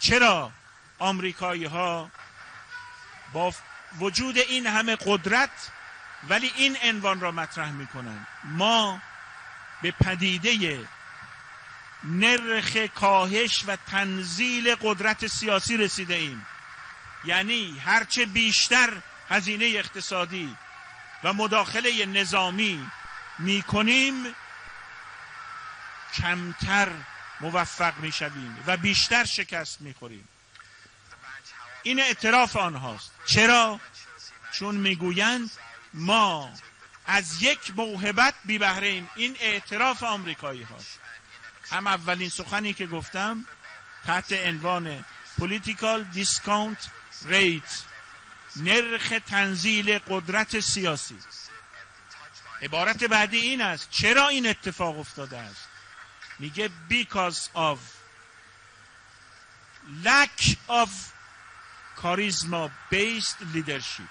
چرا آمریکایی ها با وجود این همه قدرت ولی این عنوان را مطرح میکنند: ما به پدیده نرخ کاهش و تنزیل قدرت سیاسی رسیده ایم. یعنی هرچه بیشتر هزینه اقتصادی و مداخله نظامی میکنیم کمتر موفق میشویم و بیشتر شکست میخوریم. این اعتراف آنهاست. چرا؟ چون میگویند ما از یک موهبت بی بهره ایم. این اعتراف آمریکایی هاست. هم اولین سخنی که گفتم تحت عنوان Political Discount Rate، نرخ تنزیل قدرت سیاسی. عبارت بعدی این است: چرا این اتفاق افتاده است؟ میگه because of lack of charisma based leadership،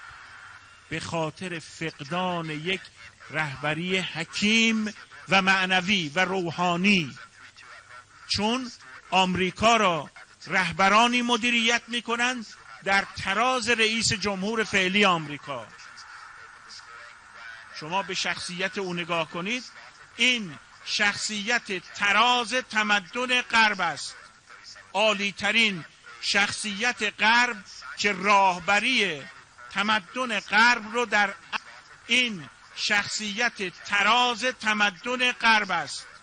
به خاطر فقدان یک رهبری حکیم و معنوی و روحانی. چون آمریکا را رهبرانی مدیریت میکنند در تراز رئیس جمهور فعلی آمریکا. شما به شخصیت او نگاه کنید، این شخصیت تراز تمدن غرب است، عالی ترین شخصیت غرب که راهبری تمدن غرب رو در این شخصیت تراز تمدن غرب است.